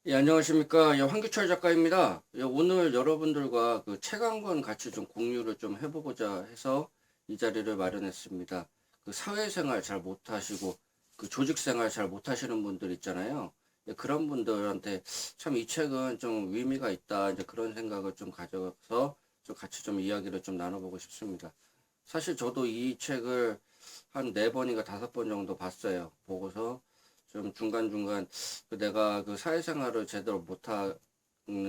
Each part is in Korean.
예, 안녕하십니까. 예, 황규철 작가입니다. 예, 오늘 여러분들과 그 책 한 권 같이 좀 공유를 좀 해보고자 해서 이 자리를 마련했습니다. 그 사회생활 잘 못하시고 그 조직생활 잘 못하시는 분들 있잖아요. 예, 그런 분들한테 참 이 책은 좀 의미가 있다. 이제 그런 생각을 좀 가져서 좀 같이 좀 이야기를 좀 나눠보고 싶습니다. 사실 저도 이 책을 한 네 번인가 다섯 번 정도 봤어요. 보고서 좀 중간중간 내가 그 사회생활을 제대로 못하는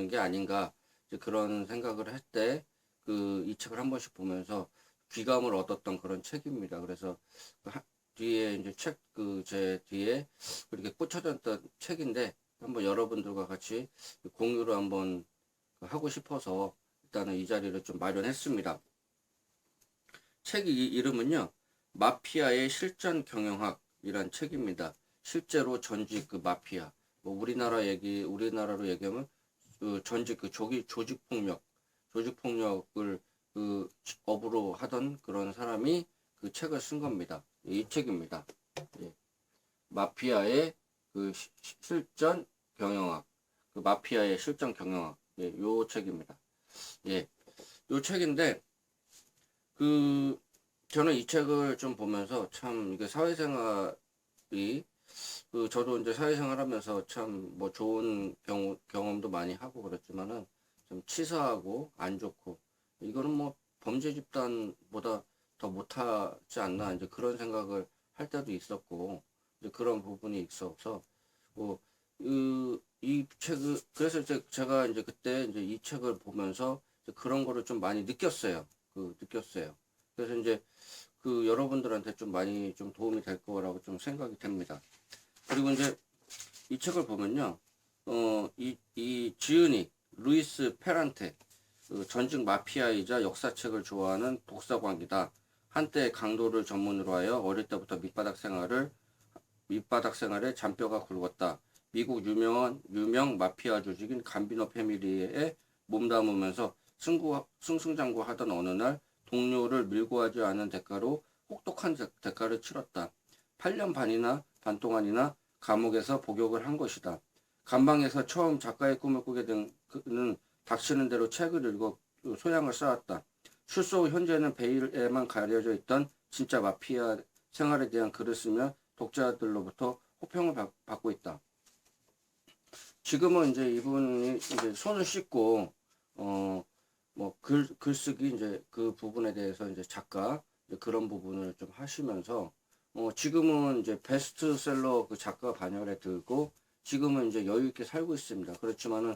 게 아닌가 이제 그런 생각을 할 때 그 이 책을 한 번씩 보면서 귀감을 얻었던 그런 책입니다. 그래서 그 뒤에 이제 책 그 제 뒤에 그렇게 꽂혀졌던 책인데 한번 여러분들과 같이 공유를 한번 하고 싶어서 일단은 이 자리를 좀 마련했습니다. 책 이름은요, 마피아의 실전 경영학이란 책입니다. 실제로 전직 그 마피아, 뭐 우리나라로 얘기하면 그 전직 그 조직 폭력을 그 업으로 하던 그런 사람이 그 책을 쓴 겁니다. 이 책입니다. 예. 마피아의 그 실전 경영학, 그 마피아의 실전 경영학, 예, 요 책입니다. 예, 요 책인데 그 저는 이 책을 좀 보면서 참 이게 사회생활이 그 저도 이제 사회생활 하면서 참 뭐 좋은 경험도 많이 하고 그렇지만은 좀 치사하고 안 좋고 이거는 뭐 범죄 집단보다 더 못하지 않나 이제 그런 생각을 할 때도 있었고 이제 그런 부분이 있어서 뭐 이 책을 그래서 이제 제가 이제 그때 이제 이 책을 보면서 이제 그런 거를 좀 많이 느꼈어요. 느꼈어요. 그래서 이제 그 여러분들한테 좀 많이 좀 도움이 될 거라고 좀 생각이 됩니다. 그리고 이제 이 책을 보면요, 이 지은이 루이스 페란테, 그 전직 마피아이자 역사책을 좋아하는 독서광이다. 한때 강도를 전문으로 하여 어릴 때부터 밑바닥 생활에 잔뼈가 굵었다. 미국 유명 마피아 조직인 감비노 패밀리에 몸담으면서 승승장구하던 어느 날 동료를 밀고 하지 않은 대가로 혹독한 대가를 치렀다. 8년 반 동안이나 감옥에서 복역을 한 것이다. 감방에서 처음 작가의 꿈을 꾸게 된 그는 닥치는 대로 책을 읽어 소양을 쌓았다. 출소 후 현재는 베일에만 가려져 있던 진짜 마피아 생활에 대한 글을 쓰며 독자들로부터 호평을 받고 있다. 지금은 이제 이분이 이제 손을 씻고 뭐 글쓰기 이제 그 부분에 대해서 이제 작가 이제 그런 부분을 좀 하시면서 지금은 이제 베스트셀러 그 작가 반열에 들고 지금은 이제 여유 있게 살고 있습니다. 그렇지만은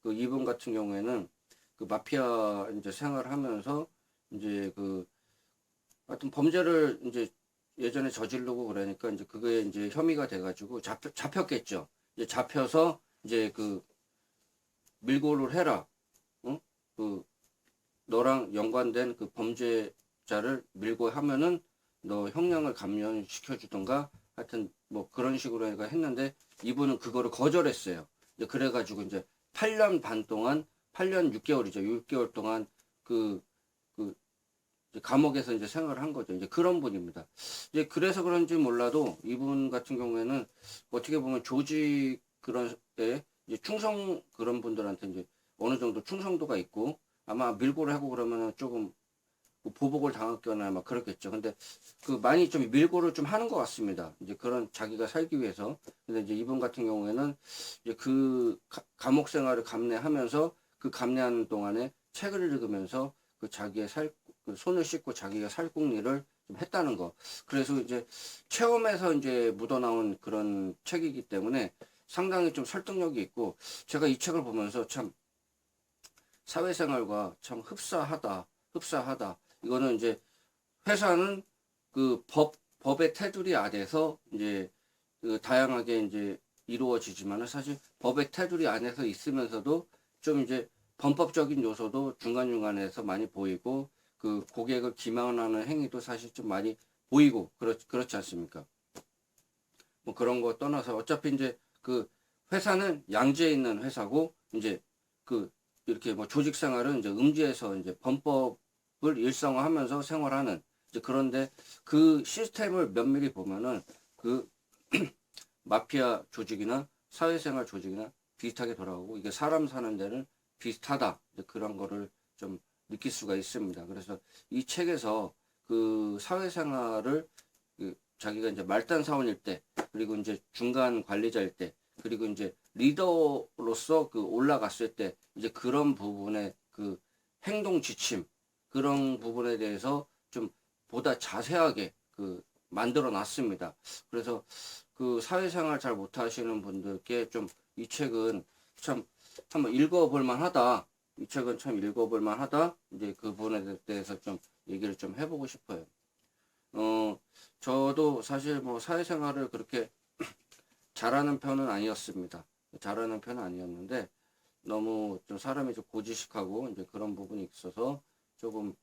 그 이분 같은 경우에는 그 마피아 이제 생활하면서 이제 그 하여튼 범죄를 이제 예전에 저지르고 그러니까 이제 그거에 이제 혐의가 돼가지고 잡혔겠죠. 이제 잡혀서 이제 그 밀고를 해라. 응? 그 너랑 연관된 그 범죄자를 밀고 하면은 너 형량을 감면시켜 주던가 하여튼 뭐 그런 식으로 했는데 이분은 그거를 거절했어요. 이제 그래가지고 이제 8년 반 동안 8년 6개월이죠. 6개월 동안 그, 그 감옥에서 이제 생활을 한 거죠. 이제 그런 분입니다. 이제 그래서 그런지 몰라도 이분 같은 경우에는 어떻게 보면 조직 그런 때 이제 충성 그런 분들한테 이제 어느 정도 충성도가 있고 아마 밀고를 하고 그러면은 조금 뭐 보복을 당했거나 막 그렇겠죠. 근데 그 많이 좀 밀고를 좀 하는 것 같습니다. 이제 그런 자기가 살기 위해서. 근데 이제 이분 같은 경우에는 이제 그 감옥 생활을 감내하면서 그 감내하는 동안에 책을 읽으면서 그 자기의 그 손을 씻고 자기가 살궁리를 좀 했다는 거. 그래서 이제 체험에서 이제 묻어나온 그런 책이기 때문에 상당히 좀 설득력이 있고 제가 이 책을 보면서 참 사회생활과 참 흡사하다. 이거는 이제 회사는 그 법의 테두리 아래서 이제 그 다양하게 이제 이루어지지만은 사실 법의 테두리 안에서 있으면서도 좀 이제 범법적인 요소도 중간중간에서 많이 보이고 그 고객을 기만하는 행위도 사실 좀 많이 보이고 그렇지 않습니까? 뭐 그런 거 떠나서 어차피 이제 그 회사는 양지에 있는 회사고 이제 그 이렇게 뭐 조직 생활은 이제 음지에서 이제 범법을 일상화하면서 생활하는 이제 그런데 그 시스템을 면밀히 보면은 그 마피아 조직이나 사회생활 조직이나 비슷하게 돌아가고 이게 사람 사는 데는 비슷하다. 그런 거를 좀 느낄 수가 있습니다. 그래서 이 책에서 그 사회생활을 그 자기가 이제 말단 사원일 때 그리고 이제 중간 관리자일 때 그리고 이제 리더로서 그 올라갔을 때 이제 그런 부분에 그 행동 지침 그런 부분에 대해서 좀 보다 자세하게 그 만들어 놨습니다. 그래서 그 사회생활 잘 못하시는 분들께 좀 이 책은 참 한번 읽어볼 만하다. 이 책은 참 읽어볼 만하다. 이제 그 부분에 대해서 좀 얘기를 좀 해보고 싶어요. 저도 사실 뭐 사회생활을 그렇게 잘하는 편은 아니었습니다. 잘하는 편은 아니었는데 너무 좀 사람이 좀 고지식하고 이제 그런 부분이 있어서 조금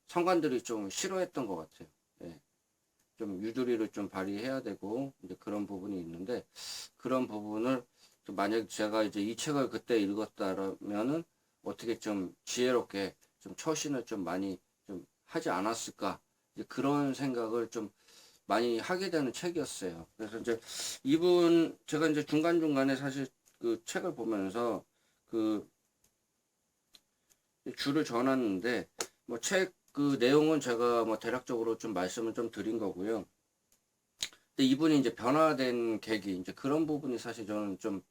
상관들이 좀 싫어했던 것 같아요. 예. 좀 유두리를 좀 발휘해야 되고 이제 그런 부분이 있는데 그런 부분을 만약 제가 이제 이 책을 그때 읽었다면은 어떻게 좀 지혜롭게 좀 처신을 좀 많이 좀 하지 않았을까 이제 그런 생각을 좀 많이 하게 되는 책이었어요. 그래서 이제 이분 제가 이제 중간중간에 사실 그 책을 보면서 그 줄을 전놨는데 뭐 책 그 내용은 제가 뭐 대략적으로 좀 말씀을 좀 드린 거고요. 근데 이분이 이제 변화된 계기 이제 그런 부분이 사실 저는 좀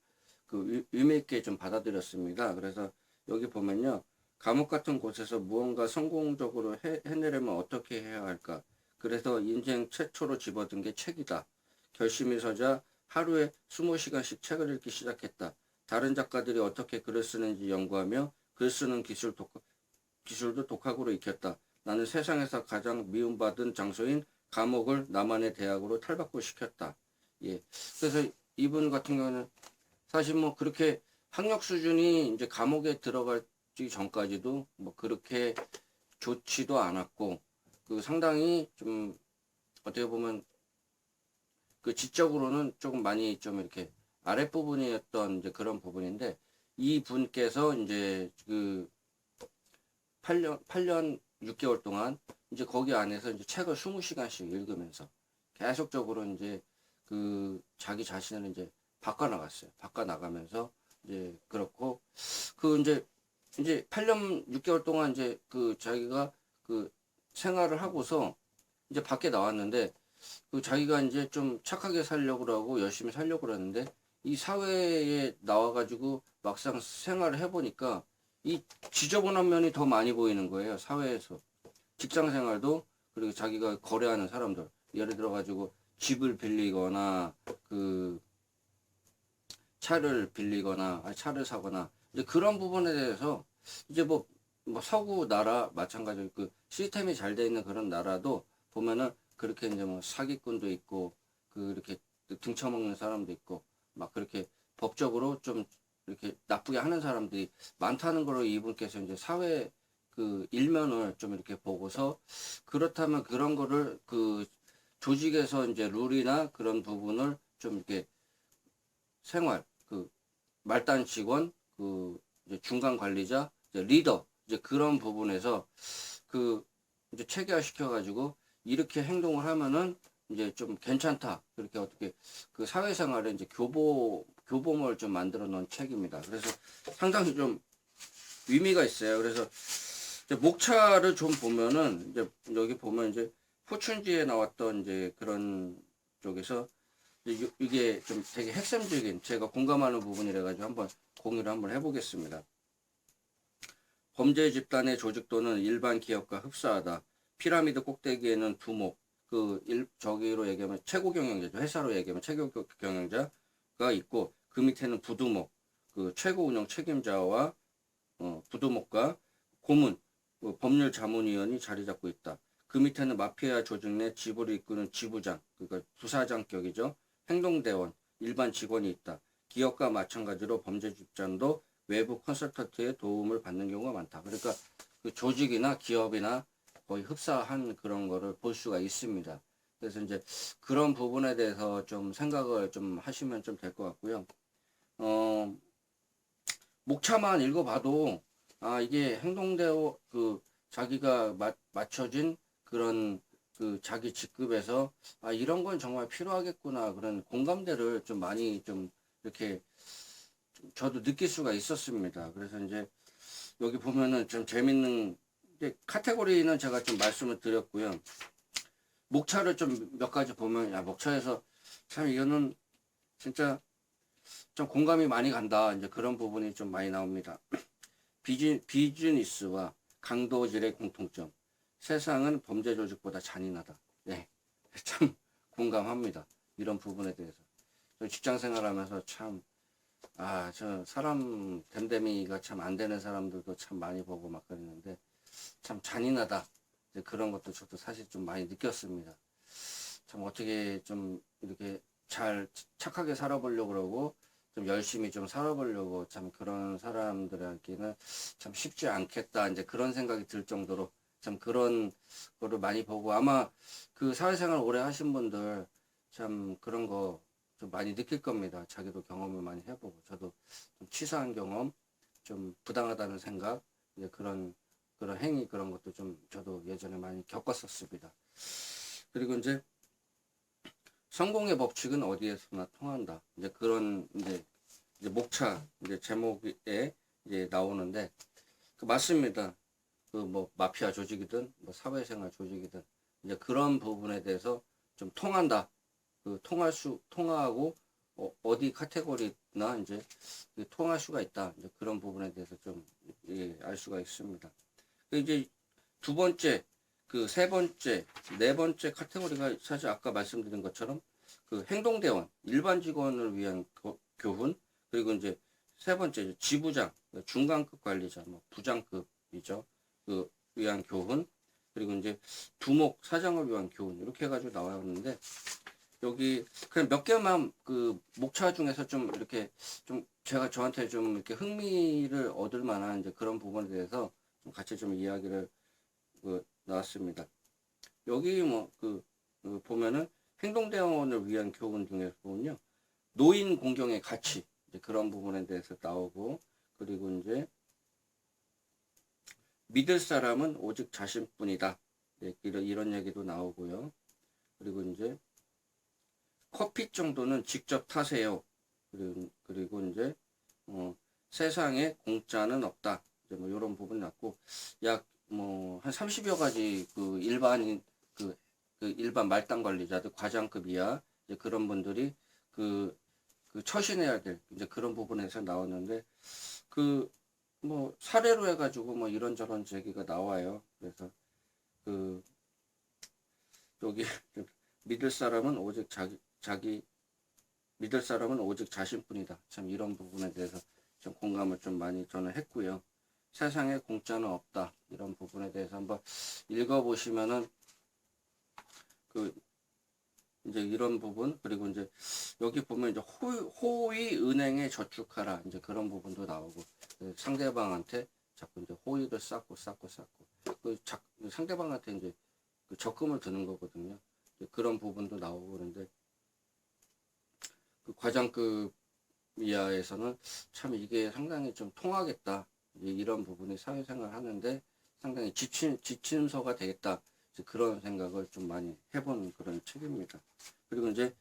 그 의미 있게 좀 받아들였습니다. 그래서 여기 보면요. 감옥 같은 곳에서 무언가 성공적으로 해내려면 어떻게 해야 할까? 그래서 인생 최초로 집어든 게 책이다. 결심이 서자 하루에 20시간씩 책을 읽기 시작했다. 다른 작가들이 어떻게 글을 쓰는지 연구하며 글 쓰는 기술도 독학으로 익혔다. 나는 세상에서 가장 미움받은 장소인 감옥을 나만의 대학으로 탈바꿈 시켰다. 예. 그래서 이분 같은 경우는 사실 뭐 그렇게 학력 수준이 이제 감옥에 들어가기 전까지도 뭐 그렇게 좋지도 않았고 그 상당히 좀 어떻게 보면 그 지적으로는 조금 많이 좀 이렇게 아랫부분이었던 이제 그런 부분인데 이 분께서 이제 그 8년 6개월 동안 이제 거기 안에서 이제 책을 20시간씩 읽으면서 계속적으로 이제 그 자기 자신을 이제 바꿔나갔어요. 바꿔나가면서 이제 그렇고 그 이제 8년 6개월 동안 이제 그 자기가 그 생활을 하고서 이제 밖에 나왔는데 그 자기가 이제 좀 착하게 살려고 하고 열심히 살려고 그러는데 이 사회에 나와가지고 막상 생활을 해보니까 이 지저분한 면이 더 많이 보이는 거예요. 사회에서. 직장 생활도 그리고 자기가 거래하는 사람들. 예를 들어가지고 집을 빌리거나 그 차를 빌리거나 아니 차를 사거나 이제 그런 부분에 대해서 이제 뭐 서구 나라 마찬가지로 그 시스템이 잘 돼 있는 그런 나라도 보면은 그렇게 이제 뭐 사기꾼도 있고 그 이렇게 등쳐먹는 사람도 있고 막 그렇게 법적으로 좀 이렇게 나쁘게 하는 사람들이 많다는 걸로 이분께서 이제 사회 그 일면을 좀 이렇게 보고서 그렇다면 그런 거를 그 조직에서 이제 룰이나 그런 부분을 좀 이렇게 생활 그 말단 직원 그 이제 중간 관리자 이제 리더 이제 그런 부분에서 그 이제 체계화 시켜가지고 이렇게 행동을 하면은 이제 좀 괜찮다. 그렇게 어떻게 그 사회생활에 이제 교범을 좀 만들어 놓은 책입니다. 그래서 상당히 좀 의미가 있어요. 그래서 이제 목차를 좀 보면은 이제 여기 보면 이제 포춘지에 나왔던 이제 그런 쪽에서 이게 좀 되게 핵심적인 제가 공감하는 부분이라 가지고 한번 공유를 한번 해보겠습니다. 범죄 집단의 조직 또는 일반 기업과 흡사하다. 피라미드 꼭대기에는 두목, 저기로 얘기하면 최고 경영자죠. 회사로 얘기하면 최고 경영자가 있고, 그 밑에는 부두목, 그 최고 운영 책임자와 부두목과 고문, 법률 자문위원이 자리 잡고 있다. 그 밑에는 마피아 조직 내 지부를 이끄는 지부장, 그러니까 부사장격이죠. 행동대원, 일반 직원이 있다. 기업과 마찬가지로 범죄 집단도 외부 컨설턴트의 도움을 받는 경우가 많다. 그러니까 그 조직이나 기업이나 거의 흡사한 그런 거를 볼 수가 있습니다. 그래서 이제 그런 부분에 대해서 좀 생각을 좀 하시면 좀 될 것 같고요. 목차만 읽어봐도 아 이게 행동대로 그 자기가 맞춰진 그런 그 자기 직급에서 아 이런 건 정말 필요하겠구나 그런 공감대를 좀 많이 좀 이렇게 좀 저도 느낄 수가 있었습니다. 그래서 이제 여기 보면은 좀 재밌는 이제 카테고리는 제가 좀 말씀을 드렸고요. 목차를 좀 몇 가지 보면 야 목차에서 참 이거는 진짜 좀 공감이 많이 간다. 이제 그런 부분이 좀 많이 나옵니다. 비즈니스와 강도질의 공통점. 세상은 범죄 조직보다 잔인하다. 네, 참 공감합니다. 이런 부분에 대해서. 직장 생활하면서 참, 저 사람 됨됨이가 참 안 되는 사람들도 참 많이 보고 막 그랬는데 참 잔인하다. 이제 그런 것도 저도 사실 좀 많이 느꼈습니다. 참 어떻게 좀 이렇게 잘 착하게 살아보려고 그러고 좀 열심히 좀 살아보려고 참 그런 사람들에게는 참 쉽지 않겠다. 이제 그런 생각이 들 정도로 참 그런 거를 많이 보고 아마 그 사회생활 오래 하신 분들 참 그런 거 좀 많이 느낄 겁니다. 자기도 경험을 많이 해보고 저도 좀 치사한 경험, 좀 부당하다는 생각, 이제 그런 행위 그런 것도 좀 저도 예전에 많이 겪었었습니다. 그리고 이제 성공의 법칙은 어디에서나 통한다. 이제 그런 이제 목차 이제 제목에 이제 나오는데 맞습니다. 그 뭐 마피아 조직이든 뭐 사회생활 조직이든 이제 그런 부분에 대해서 좀 통한다. 그 통하고 어디 카테고리나 이제 통할 수가 있다. 이제 그런 부분에 대해서 좀 알 수가 있습니다. 이제 두 번째, 그 세 번째, 네 번째 카테고리가 사실 아까 말씀드린 것처럼 그 행동대원, 일반 직원을 위한 교훈, 그리고 이제 세 번째 지부장, 중간급 관리자, 뭐 부장급이죠. 그 위한 교훈, 그리고 이제 두목 사장을 위한 교훈 이렇게 해가지고 나왔는데 여기 그냥 몇 개만 그 목차 중에서 좀 이렇게 좀 제가 저한테 좀 이렇게 흥미를 얻을 만한 이제 그런 부분에 대해서 좀 같이 좀 이야기를 나왔습니다. 여기 보면은 행동대원을 위한 교훈 중에서 보면요. 노인 공경의 가치 이제 그런 부분에 대해서 나오고 그리고 이제 믿을 사람은 오직 자신뿐이다. 네, 이런 얘기도 나오고요. 그리고 이제 커피 정도는 직접 타세요. 그리고 이제 세상에 공짜는 없다. 이제 뭐 이런 부분이 났고 약 뭐 한 30여 가지 그 일반 말단 관리자들 과장급 이하 이제 그런 분들이 처신해야 될 이제 그런 부분에서 나오는데 그 뭐 사례로 해가지고 뭐 이런저런 얘기가 나와요. 그래서 그 여기 믿을 사람은 오직 믿을 사람은 오직 자신뿐이다. 참 이런 부분에 대해서 좀 공감을 좀 많이 저는 했고요. 세상에 공짜는 없다. 이런 부분에 대해서 한번 읽어보시면은 이제 이런 부분 그리고 이제 여기 보면 이제 호의 은행에 저축하라 이제 그런 부분도 나오고 상대방한테 자꾸 이제 호의를 쌓고 상대방한테 이제 적금을 드는 거거든요. 그런 부분도 나오고 그런데 그 과장급 이하에서는 참 이게 상당히 좀 통하겠다. 이런 부분이 사회생활 하는데 상당히 지침서가 되겠다. 그런 생각을 좀 많이 해본 그런 책입니다. 그리고 이제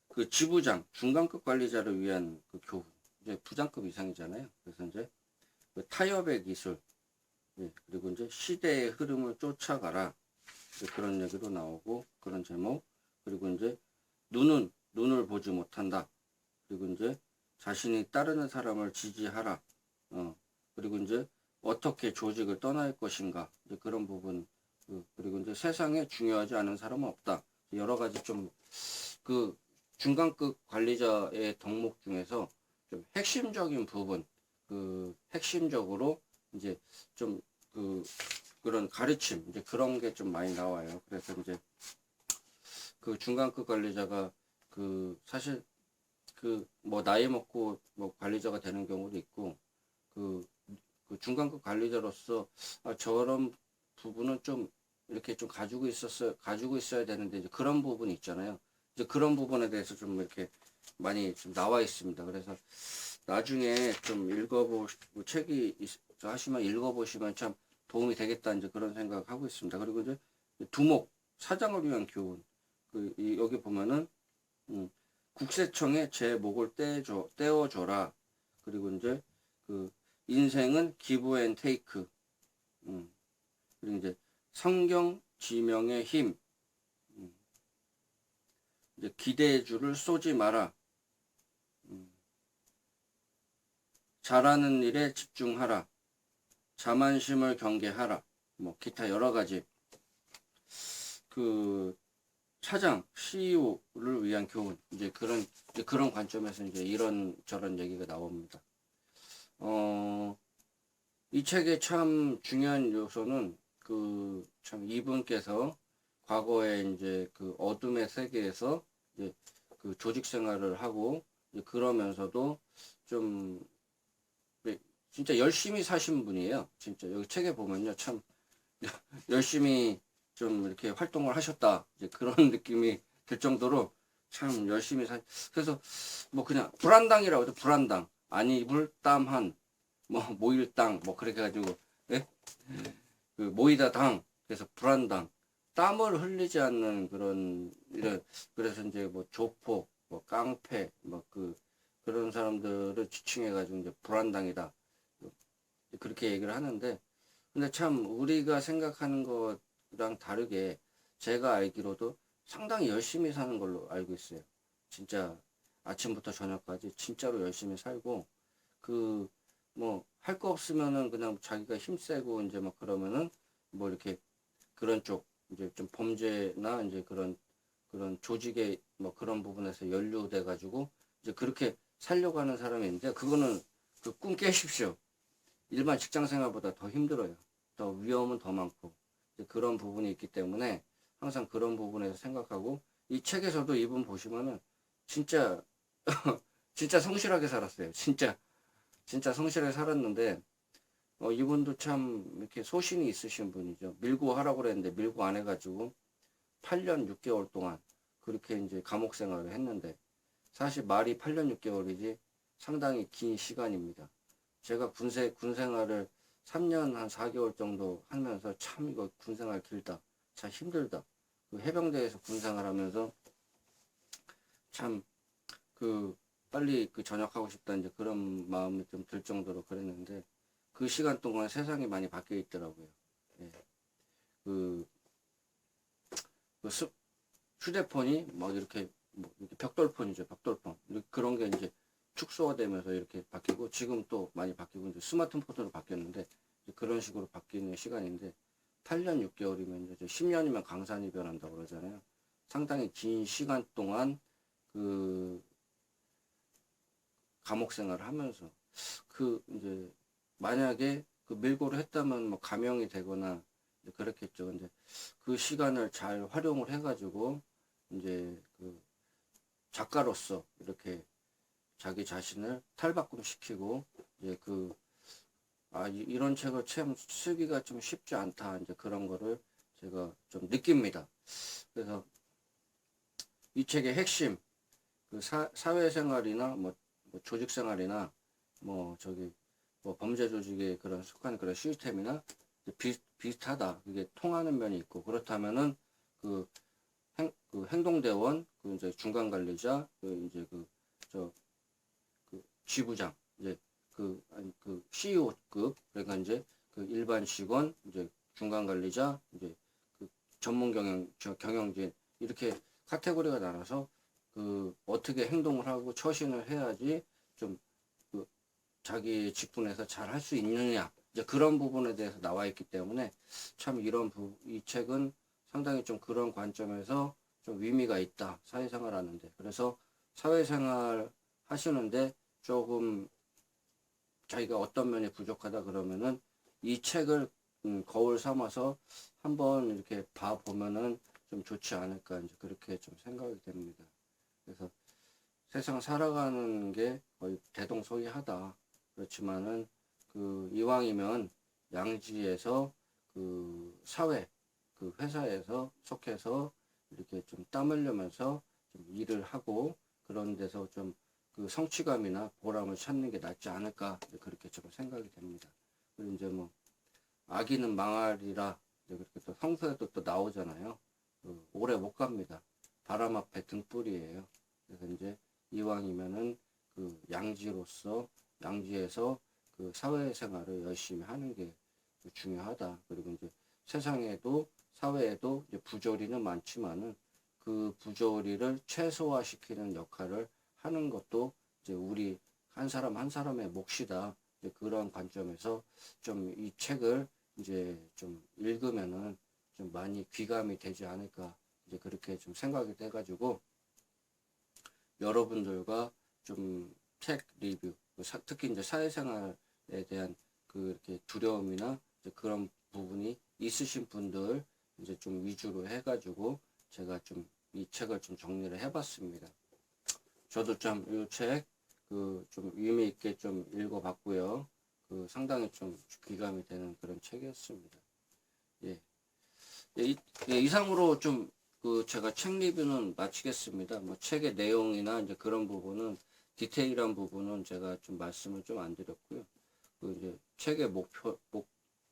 그 지부장, 중간급 관리자를 위한 그 교훈, 이제 부장급 이상이잖아요. 그래서 이제 그 타협의 기술, 그리고 이제 시대의 흐름을 쫓아가라. 그런 얘기도 나오고 그런 제목, 그리고 이제 눈을 보지 못한다. 그리고 이제 자신이 따르는 사람을 지지하라. 그리고 이제 어떻게 조직을 떠날 것인가. 이제 그런 부분. 그리고 이제 세상에 중요하지 않은 사람은 없다. 여러 가지 좀 그 중간급 관리자의 덕목 중에서 좀 핵심적인 부분, 핵심적으로 이제 좀 그런 가르침, 이제 그런 게 좀 많이 나와요. 그래서 이제 그 중간급 관리자가 사실 뭐 나이 먹고 뭐 관리자가 되는 경우도 있고 그 중간급 관리자로서 저런 부분은 좀 이렇게 좀 가지고 있어야 되는데 이제 그런 부분이 있잖아요. 이제 그런 부분에 대해서 좀 이렇게 많이 좀 나와 있습니다. 그래서 나중에 좀 책이 하시면 읽어보시면 참 도움이 되겠다 이제 그런 생각하고 있습니다. 그리고 이제 두목 사장을 위한 교훈 여기 보면은 국세청에 제 목을 떼어줘라. 그리고 이제 그 인생은 기브 앤 테이크. 그리고 이제 성경 지명의 힘. 이제 기대의 줄을 쏘지 마라. 잘하는 일에 집중하라. 자만심을 경계하라. 뭐 기타 여러 가지 그 차장 CEO를 위한 교훈 이제 그런 관점에서 이제 이런 저런 얘기가 나옵니다. 이 책의 참 중요한 요소는 그 참 이분께서 과거에 이제 그 어둠의 세계에서 이제 그 조직 생활을 하고 이제 그러면서도 좀 진짜 열심히 사신 분이에요. 진짜 여기 책에 보면요, 참 열심히 좀 이렇게 활동을 하셨다 이제 그런 느낌이 들 정도로 참 열심히 그래서 뭐 그냥 불안당이라고 해도 불안당 아니 불땀한 뭐 모일당 뭐 그렇게 해가지고 예? 그 모이다 당 그래서 불안당 땀을 흘리지 않는 그런 이런 그래서 이제 뭐 조폭 뭐 깡패 뭐 그런 사람들을 지칭해가지고 이제 불안당이다 그렇게 얘기를 하는데 근데 참 우리가 생각하는 것랑 다르게 제가 알기로도 상당히 열심히 사는 걸로 알고 있어요. 진짜 아침부터 저녁까지 진짜로 열심히 살고 그 뭐 할 거 없으면은 그냥 자기가 힘세고 이제 막 그러면은 뭐 이렇게 그런 쪽 이제 좀 범죄나 이제 그런 조직의 뭐 그런 부분에서 연루돼 가지고 이제 그렇게 살려고 하는 사람이 있는데 그거는 그 꿈 깨십시오. 일반 직장 생활보다 더 힘들어요. 더 위험은 더 많고 그런 부분이 있기 때문에 항상 그런 부분에서 생각하고 이 책에서도 이분 보시면은 진짜 진짜 성실하게 살았어요. 진짜 성실하게 살았는데 이분도 참 이렇게 소신이 있으신 분이죠. 밀고 하라고 그랬는데 밀고 안 해가지고 8년 6개월 동안 그렇게 이제 감옥 생활을 했는데 사실 말이 8년 6개월이지 상당히 긴 시간입니다. 제가 군 생활을 3년 한 4개월 정도 하면서 참 이거 군 생활 길다. 참 힘들다. 그 해병대에서 군 생활하면서 참 그 빨리 그 전역하고 싶다 이제 그런 마음이 좀 들 정도로 그랬는데 그 시간 동안 세상이 많이 바뀌어 있더라고요. 예. 그, 휴대폰이 막 이렇게 뭐 이렇게 벽돌폰이죠. 벽돌폰. 그런 게 이제 축소되면서 이렇게 바뀌고 지금 또 많이 바뀌고 이제 스마트폰으로 바뀌었는데 그런 식으로 바뀌는 시간인데 8년 6개월이면 이제 10년이면 강산이 변한다고 그러잖아요. 상당히 긴 시간 동안 그 감옥 생활을 하면서 이제 만약에 그 밀고를 했다면 뭐 감형이 되거나 그렇겠죠. 근데 그 시간을 잘 활용을 해가지고 이제 그 작가로서 이렇게 자기 자신을 탈바꿈시키고 이제 이런 책을 참 쓰기가 좀 쉽지 않다 이제 그런 거를 제가 좀 느낍니다. 그래서 이 책의 핵심 그 사회생활이나 뭐 조직생활이나 뭐 뭐 범죄 조직의 그런 속한 그런 시스템이나 비슷하다. 그게 통하는 면이 있고 그렇다면은 그, 그 행동대원 그 이제 중간 관리자 이제 지부장 이제 그 CEO급 그러니까 이제 그 일반 직원 이제 중간 관리자 이제 그 전문 경영진 이렇게 카테고리가 나눠서 그 어떻게 행동을 하고 처신을 해야지 좀 그 자기 직분에서 잘 할 수 있느냐 이제 그런 부분에 대해서 나와 있기 때문에 참 이 책은 상당히 좀 그런 관점에서 좀 의미가 있다 사회생활 하는데 그래서 사회생활 하시는데 조금 자기가 어떤 면이 부족하다 그러면은 이 책을 거울 삼아서 한번 이렇게 봐 보면은 좀 좋지 않을까 이제 그렇게 좀 생각이 됩니다. 그래서 세상 살아가는 게 거의 대동소이하다. 그렇지만은 이왕이면 양지에서 사회 그 회사에서 속해서 이렇게 좀 땀 흘리면서 좀 일을 하고 그런 데서 좀 그 성취감이나 보람을 찾는 게 낫지 않을까 그렇게 좀 생각이 됩니다. 그리고 이제 뭐 아기는 망하리라 그렇게 또 성서에도 또 나오잖아요. 오래 못 갑니다. 바람 앞에 등불이에요. 그래서 이제 이왕이면은 양지로서 양지에서 그 사회생활을 열심히 하는 게 중요하다. 그리고 이제 세상에도 사회에도 이제 부조리는 많지만은 그 부조리를 최소화시키는 역할을 하는 것도 이제 우리 한 사람 한 사람의 몫이다. 이제 그런 관점에서 좀 이 책을 이제 좀 읽으면은 좀 많이 귀감이 되지 않을까 이제 그렇게 좀 생각이 돼가지고 여러분들과 좀 책 리뷰 특히 이제 사회생활에 대한 그 이렇게 두려움이나 이제 그런 부분이 있으신 분들 이제 좀 위주로 해가지고 제가 좀 이 책을 좀 정리를 해봤습니다. 저도 좀 이 책 그 좀 의미 있게 좀 읽어봤고요. 그 상당히 좀 귀감이 되는 그런 책이었습니다. 예. 예, 이상으로 좀 그 제가 책 리뷰는 마치겠습니다. 뭐 책의 내용이나 이제 그런 부분은 디테일한 부분은 제가 좀 말씀을 좀 안 드렸고요. 그 이제 책의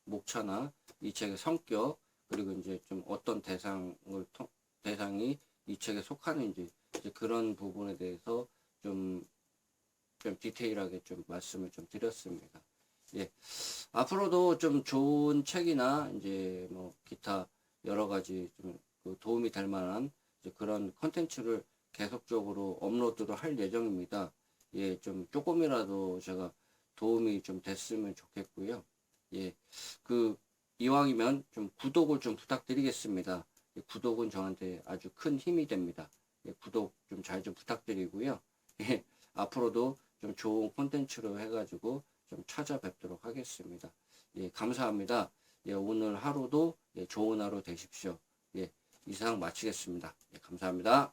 목차나 이 책의 성격 그리고 이제 좀 어떤 대상이 이 책에 속하는지 이제 그런 부분에 대해서 좀 디테일하게 좀 말씀을 좀 드렸습니다. 예. 앞으로도 좀 좋은 책이나 이제 뭐 기타 여러 가지 좀 그 도움이 될 만한 이제 그런 컨텐츠를 계속적으로 업로드를 할 예정입니다. 예, 좀 조금이라도 제가 도움이 좀 됐으면 좋겠고요. 예, 그 이왕이면 좀 구독을 좀 부탁드리겠습니다. 예, 구독은 저한테 아주 큰 힘이 됩니다. 예, 구독 좀 잘 좀 부탁드리고요. 예, 앞으로도 좀 좋은 콘텐츠로 해가지고 좀 찾아뵙도록 하겠습니다. 예, 감사합니다. 예, 오늘 하루도 예, 좋은 하루 되십시오. 예, 이상 마치겠습니다. 예, 감사합니다.